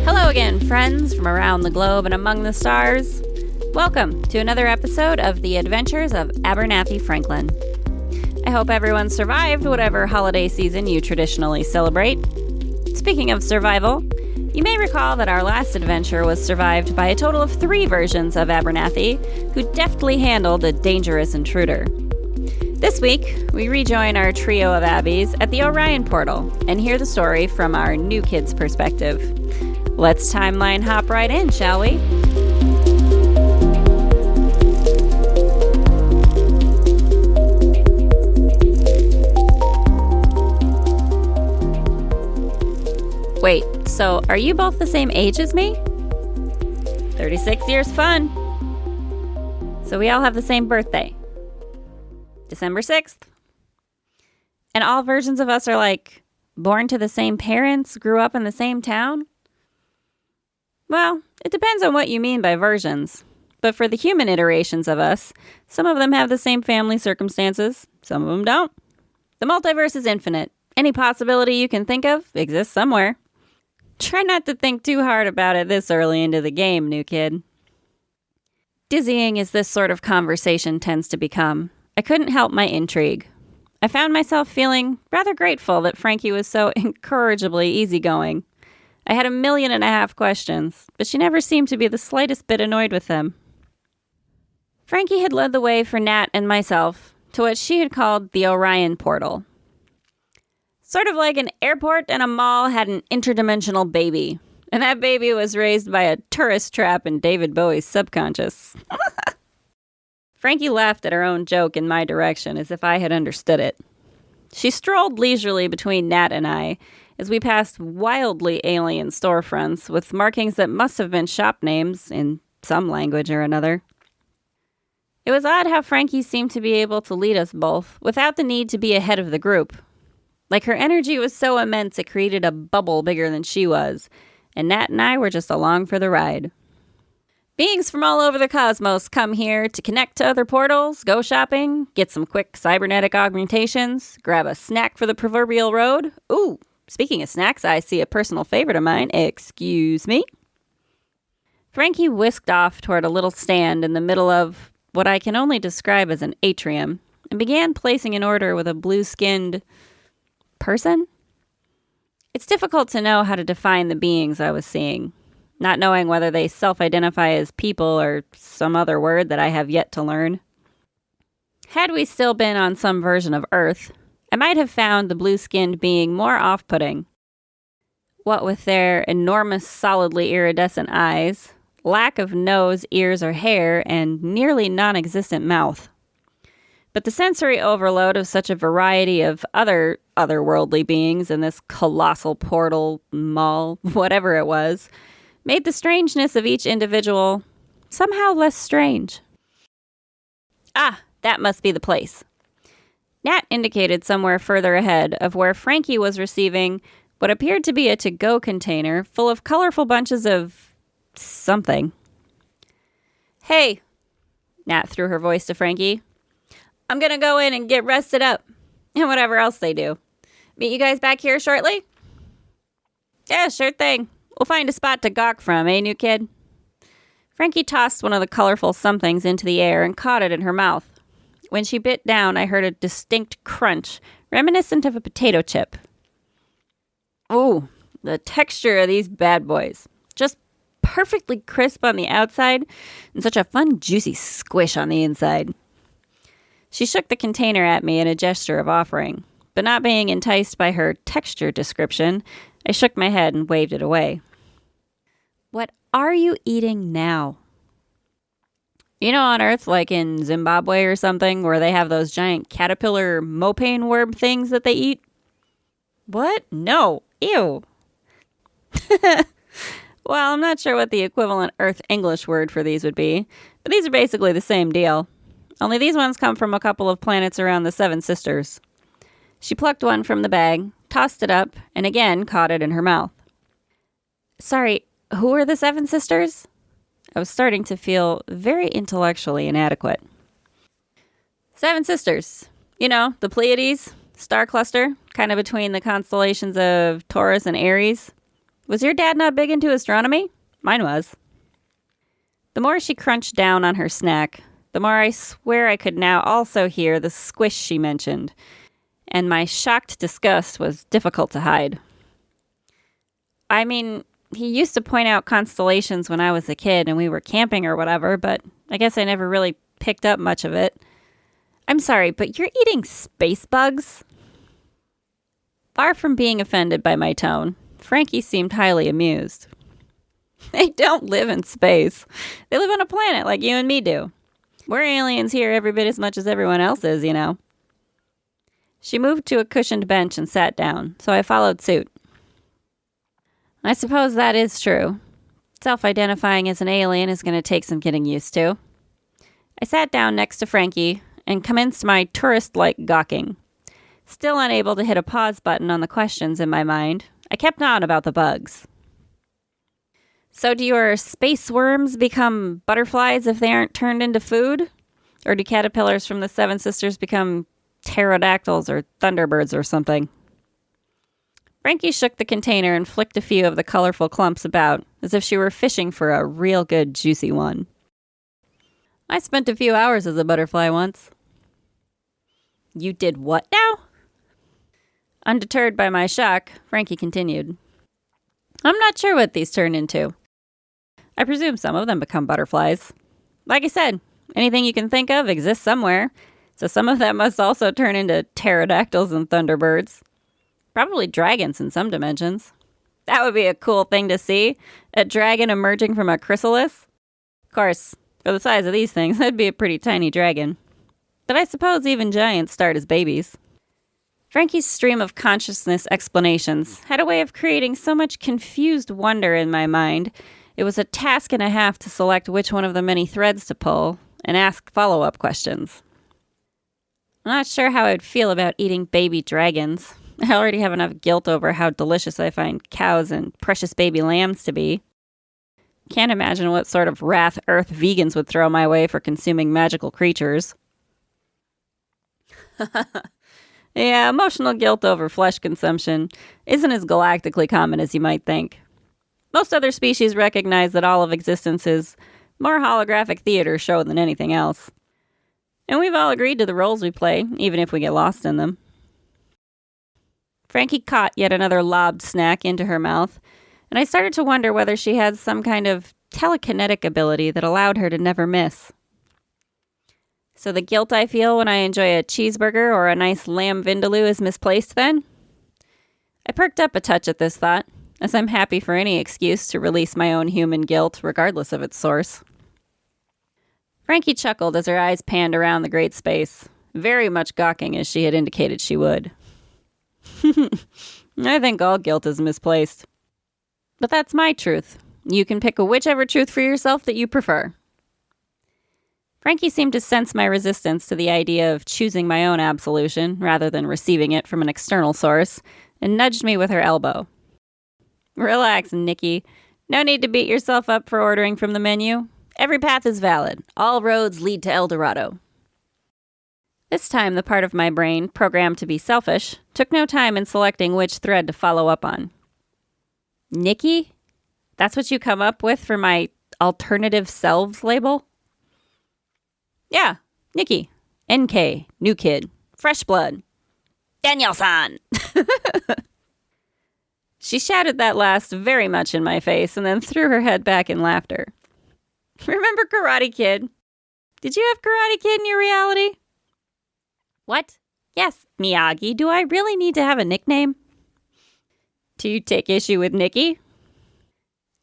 Hello again, friends from around the globe and among the stars. Welcome to another episode of The Adventures of Abernathy Franklin. I hope everyone survived whatever holiday season you traditionally celebrate. Speaking of survival, you may recall that our last adventure was survived by a total of 3 versions of Abernathy who deftly handled a dangerous intruder. This week, we rejoin our trio of Abbeys at the Orion Portal and hear the story from our new kid's perspective. Let's timeline hop right in, shall we? Wait, so are you both the same age as me? 36 years fun. So we all have the same birthday. December 6th. And all versions of us are like born to the same parents, grew up in the same town? Well, it depends on what you mean by versions. But for the human iterations of us, some of them have the same family circumstances, some of them don't. The multiverse is infinite. Any possibility you can think of exists somewhere. Try not to think too hard about it this early into the game, new kid. Dizzying as this sort of conversation tends to become, I couldn't help my intrigue. I found myself feeling rather grateful that Frankie was so incorrigibly easygoing. I had 1.5 million questions, but she never seemed to be the slightest bit annoyed with them. Frankie had led the way for Nat and myself to what she had called the Orion Portal. Sort of like an airport and a mall had an interdimensional baby, and that baby was raised by a tourist trap in David Bowie's subconscious. Frankie laughed at her own joke in my direction as if I had understood it. She strolled leisurely between Nat and I as we passed wildly alien storefronts with markings that must have been shop names in some language or another. It was odd how Frankie seemed to be able to lead us both without the need to be ahead of the group. Like her energy was so immense it created a bubble bigger than she was, and Nat and I were just along for the ride. Beings from all over the cosmos come here to connect to other portals, go shopping, get some quick cybernetic augmentations, grab a snack for the proverbial road. Ooh, speaking of snacks, I see a personal favorite of mine. Excuse me. Frankie whisked off toward a little stand in the middle of what I can only describe as an atrium and began placing an order with a blue-skinned person? It's difficult to know how to define the beings I was seeing, not knowing whether they self-identify as people or some other word that I have yet to learn. Had we still been on some version of Earth, I might have found the blue-skinned being more off-putting. What with their enormous, solidly iridescent eyes, lack of nose, ears, or hair, and nearly non-existent mouth. But the sensory overload of such a variety of otherworldly beings in this colossal portal, mall, whatever it was, made the strangeness of each individual somehow less strange. Ah, that must be the place. Nat indicated somewhere further ahead of where Frankie was receiving what appeared to be a to-go container full of colorful bunches of something. Hey, Nat threw her voice to Frankie. I'm gonna go in and get rested up, and whatever else they do. Meet you guys back here shortly? Yeah, sure thing. We'll find a spot to gawk from, eh, new kid? Frankie tossed one of the colorful somethings into the air and caught it in her mouth. When she bit down, I heard a distinct crunch, reminiscent of a potato chip. Ooh, the texture of these bad boys. Just perfectly crisp on the outside, and such a fun, juicy squish on the inside. She shook the container at me in a gesture of offering, but not being enticed by her texture description, I shook my head and waved it away. What are you eating now? You know, on Earth, like in Zimbabwe or something, where they have those giant caterpillar mopane worm things that they eat? What? No. Ew. Well, I'm not sure what the equivalent Earth English word for these would be, but these are basically the same deal. Only these ones come from a couple of planets around the Seven Sisters. She plucked one from the bag, tossed it up, and again caught it in her mouth. Sorry, who are the Seven Sisters? I was starting to feel very intellectually inadequate. Seven Sisters. You know, the Pleiades, star cluster, kind of between the constellations of Taurus and Aries. Was your dad not big into astronomy? Mine was. The more she crunched down on her snack, the more I swear I could now also hear the squish she mentioned, and my shocked disgust was difficult to hide. I mean, he used to point out constellations when I was a kid and we were camping or whatever, but I guess I never really picked up much of it. I'm sorry, but you're eating space bugs? Far from being offended by my tone, Frankie seemed highly amused. They don't live in space. They live on a planet like you and me do. We're aliens here every bit as much as everyone else is, you know. She moved to a cushioned bench and sat down, so I followed suit. I suppose that is true. Self-identifying as an alien is going to take some getting used to. I sat down next to Frankie and commenced my tourist-like gawking. Still unable to hit a pause button on the questions in my mind, I kept on about the bugs. So do your space worms become butterflies if they aren't turned into food? Or do caterpillars from the Seven Sisters become pterodactyls or thunderbirds or something? Frankie shook the container and flicked a few of the colorful clumps about, as if she were fishing for a real good juicy one. I spent a few hours as a butterfly once. You did what now? Undeterred by my shock, Frankie continued. I'm not sure what these turn into. I presume some of them become butterflies. Like I said, anything you can think of exists somewhere, so some of them must also turn into pterodactyls and thunderbirds. Probably dragons in some dimensions. That would be a cool thing to see, a dragon emerging from a chrysalis. Of course, for the size of these things, that'd be a pretty tiny dragon. But I suppose even giants start as babies. Frankie's stream of consciousness explanations had a way of creating so much confused wonder in my mind, it was a task and a half to select which one of the many threads to pull and ask follow-up questions. I'm not sure how I'd feel about eating baby dragons. I already have enough guilt over how delicious I find cows and precious baby lambs to be. Can't imagine what sort of wrath Earth vegans would throw my way for consuming magical creatures. Yeah, emotional guilt over flesh consumption isn't as galactically common as you might think. Most other species recognize that all of existence is more holographic theater show than anything else. And we've all agreed to the roles we play, even if we get lost in them. Frankie caught yet another lobbed snack into her mouth, and I started to wonder whether she had some kind of telekinetic ability that allowed her to never miss. So the guilt I feel when I enjoy a cheeseburger or a nice lamb vindaloo is misplaced then? I perked up a touch at this thought, as I'm happy for any excuse to release my own human guilt, regardless of its source. Frankie chuckled as her eyes panned around the great space, very much gawking as she had indicated she would. I think all guilt is misplaced. But that's my truth. You can pick whichever truth for yourself that you prefer. Frankie seemed to sense my resistance to the idea of choosing my own absolution rather than receiving it from an external source, and nudged me with her elbow. Relax, Nikki. No need to beat yourself up for ordering from the menu. Every path is valid. All roads lead to El Dorado. This time, the part of my brain, programmed to be selfish, took no time in selecting which thread to follow up on. Nikki? That's what you come up with for my alternative selves label? Yeah, Nikki. NK. New kid. Fresh blood. Daniel-san! She shouted that last very much in my face and then threw her head back in laughter. Remember Karate Kid? Did you have Karate Kid in your reality? What? Yes, Miyagi, do I really need to have a nickname? Do you take issue with Nikki?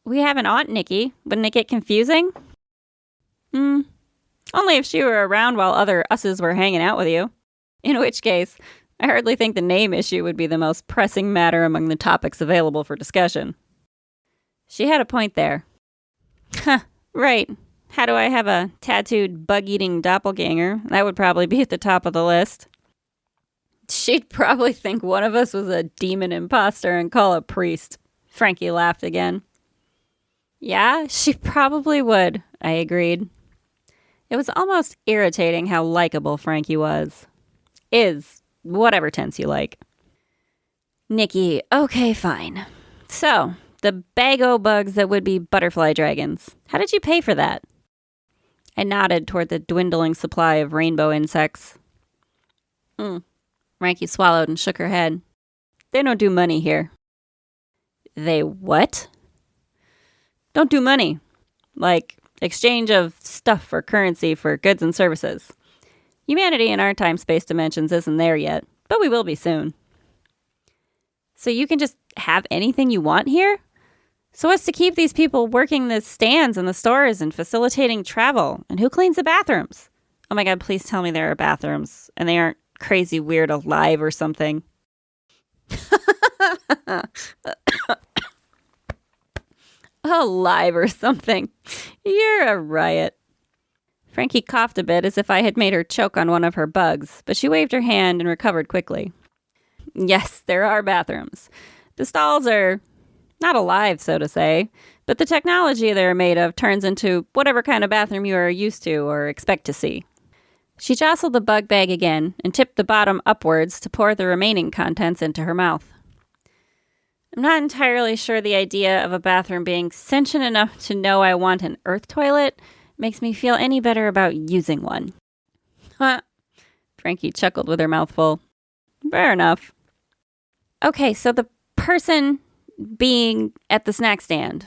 We have an Aunt Nikki. Wouldn't it get confusing? Only if she were around while other us's were hanging out with you. In which case, I hardly think the name issue would be the most pressing matter among the topics available for discussion. She had a point there. Huh, right. How do I have a tattooed bug-eating doppelganger? That would probably be at the top of the list. She'd probably think one of us was a demon imposter and call a priest. Frankie laughed again. Yeah, she probably would, I agreed. It was almost irritating how likable Frankie was. Is, whatever tense you like. Nikki, okay, fine. So, The bag-o bugs that would be butterfly dragons. How did you pay for that? I nodded toward the dwindling supply of rainbow insects. Franki swallowed and shook her head. They don't do money here. They what? Don't do money. Like exchange of stuff for currency for goods and services. Humanity in our time-space dimensions isn't there yet, but we will be soon. So you can just have anything you want here? So what's to keep these people working the stands in the stores and facilitating travel? And who cleans the bathrooms? Oh my God, please tell me there are bathrooms and they aren't crazy weird alive or something. Alive or something. You're a riot. Franki coughed a bit as if I had made her choke on one of her bugs, but she waved her hand and recovered quickly. Yes, there are bathrooms. The stalls are not alive, so to say, but the technology they're made of turns into whatever kind of bathroom you are used to or expect to see. She jostled the bug bag again and tipped the bottom upwards to pour the remaining contents into her mouth. I'm not entirely sure the idea of a bathroom being sentient enough to know I want an earth toilet makes me feel any better about using one. Huh. Franki chuckled with her mouth full. Fair enough. Okay, so the person being at the snack stand.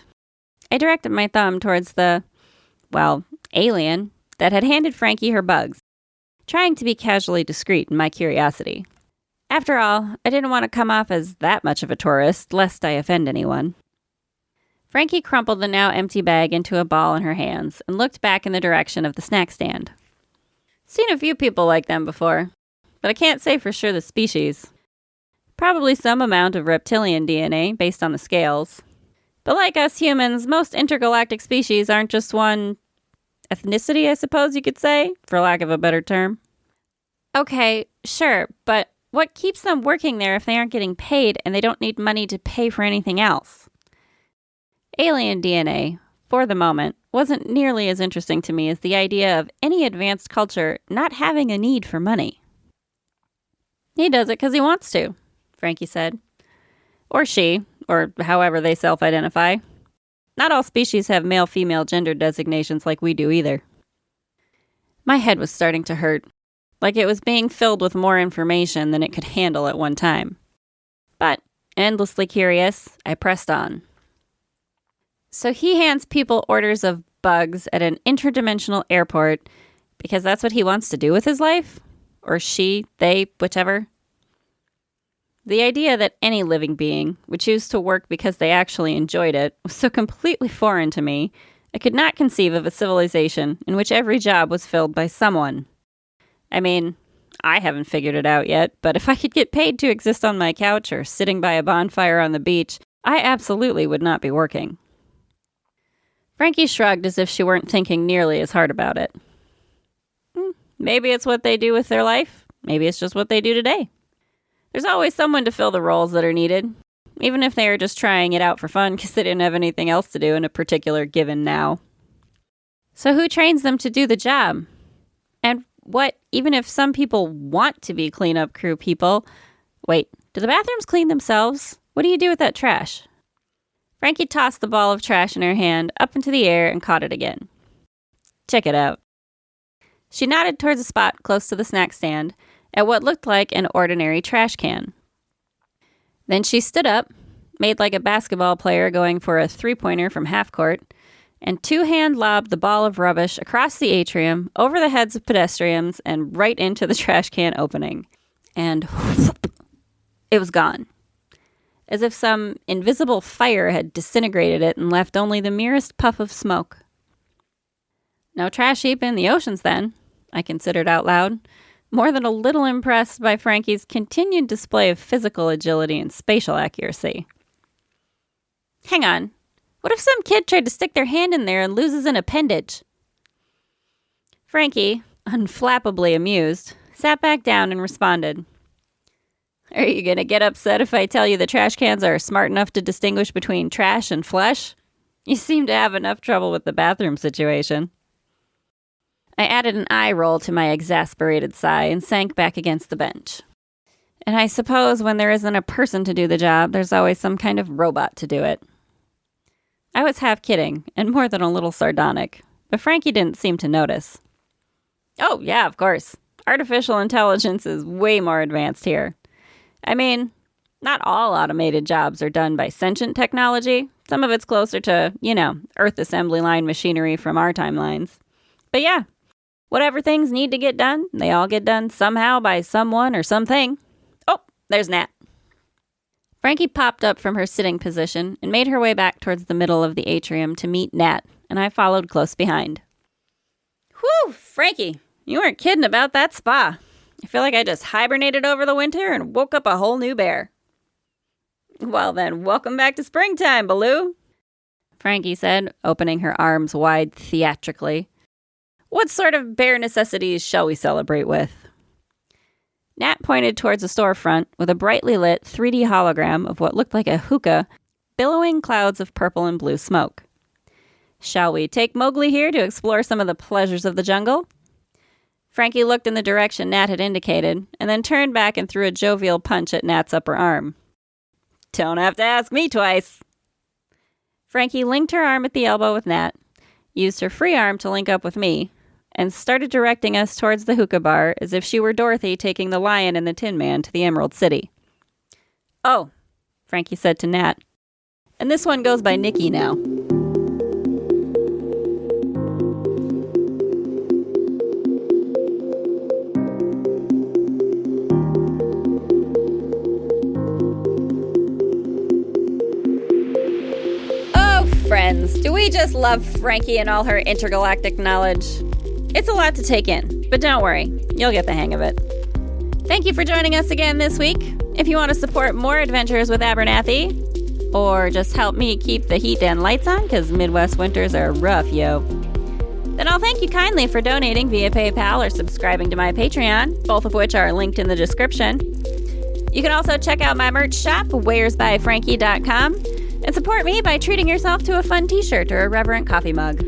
I directed my thumb towards the, alien that had handed Franki her bugs, trying to be casually discreet in my curiosity. After all, I didn't want to come off as that much of a tourist, lest I offend anyone. Franki crumpled the now empty bag into a ball in her hands and looked back in the direction of the snack stand. Seen a few people like them before, but I can't say for sure the species. Probably some amount of reptilian DNA based on the scales. But like us humans, most intergalactic species aren't just one ethnicity, I suppose you could say, for lack of a better term. Okay, sure, but what keeps them working there if they aren't getting paid and they don't need money to pay for anything else? Alien DNA, for the moment, wasn't nearly as interesting to me as the idea of any advanced culture not having a need for money. He does it because he wants to, Franki said. Or she, or however they self-identify. Not all species have male-female gender designations like we do either. My head was starting to hurt, like it was being filled with more information than it could handle at one time. But, endlessly curious, I pressed on. So he hands people orders of bugs at an interdimensional airport because that's what he wants to do with his life? Or she, they, whichever. The idea that any living being would choose to work because they actually enjoyed it was so completely foreign to me, I could not conceive of a civilization in which every job was filled by someone. I mean, I haven't figured it out yet, but if I could get paid to exist on my couch or sitting by a bonfire on the beach, I absolutely would not be working. Franki shrugged as if she weren't thinking nearly as hard about it. Maybe it's what they do with their life. Maybe it's just what they do today. There's always someone to fill the roles that are needed, even if they are just trying it out for fun because they didn't have anything else to do in a particular given now. So who trains them to do the job? And what, even if some people want to be cleanup crew people, wait, do the bathrooms clean themselves? What do you do with that trash? Franki tossed the ball of trash in her hand up into the air and caught it again. Check it out. She nodded towards a spot close to the snack stand at what looked like an ordinary trash can. Then she stood up, made like a basketball player going for a three-pointer from half court, and two-hand lobbed the ball of rubbish across the atrium, over the heads of pedestrians, and right into the trash can opening. And whoop, it was gone. As if some invisible fire had disintegrated it and left only the merest puff of smoke. No trash heap in the oceans, then, I considered out loud, more than a little impressed by Franki's continued display of physical agility and spatial accuracy. Hang on. What if some kid tried to stick their hand in there and loses an appendage? Franki, unflappably amused, sat back down and responded. Are you going to get upset if I tell you the trash cans are smart enough to distinguish between trash and flesh? You seem to have enough trouble with the bathroom situation. I added an eye roll to my exasperated sigh and sank back against the bench. And I suppose when there isn't a person to do the job, there's always some kind of robot to do it. I was half kidding, and more than a little sardonic, but Frankie didn't seem to notice. Oh, yeah, of course. Artificial intelligence is way more advanced here. I mean, not all automated jobs are done by sentient technology. Some of it's closer to, Earth assembly line machinery from our timelines. But yeah, whatever things need to get done, they all get done somehow by someone or something. Oh, there's Nat. Frankie popped up from her sitting position and made her way back towards the middle of the atrium to meet Nat, and I followed close behind. Whew, Frankie, you weren't kidding about that spa. I feel like I just hibernated over the winter and woke up a whole new bear. Well then, welcome back to springtime, Baloo, Frankie said, opening her arms wide theatrically. What sort of bear necessities shall we celebrate with? Nat pointed towards a storefront with a brightly lit 3D hologram of what looked like a hookah, billowing clouds of purple and blue smoke. Shall we take Mowgli here to explore some of the pleasures of the jungle? Frankie looked in the direction Nat had indicated, and then turned back and threw a jovial punch at Nat's upper arm. Don't have to ask me twice. Frankie linked her arm at the elbow with Nat, used her free arm to link up with me, and started directing us towards the hookah bar as if she were Dorothy taking the lion and the Tin Man to the Emerald City. Oh, Frankie said to Nat, and this one goes by Nikki now. Friends, do we just love Frankie and all her intergalactic knowledge? It's a lot to take in, but don't worry, you'll get the hang of it. Thank you for joining us again this week. If you want to support more adventures with Abernathy, or just help me keep the heat and lights on, because Midwest winters are rough, yo, then I'll thank you kindly for donating via PayPal or subscribing to my Patreon, both of which are linked in the description. You can also check out my merch shop, WaresbyFranki.com, and support me by treating yourself to a fun t-shirt or a reverent coffee mug.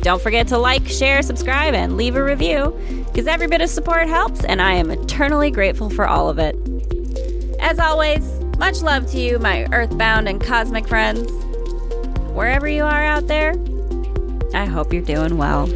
Don't forget to like, share, subscribe, and leave a review, because every bit of support helps, and I am eternally grateful for all of it. As always, much love to you, my earthbound and cosmic friends. Wherever you are out there, I hope you're doing well.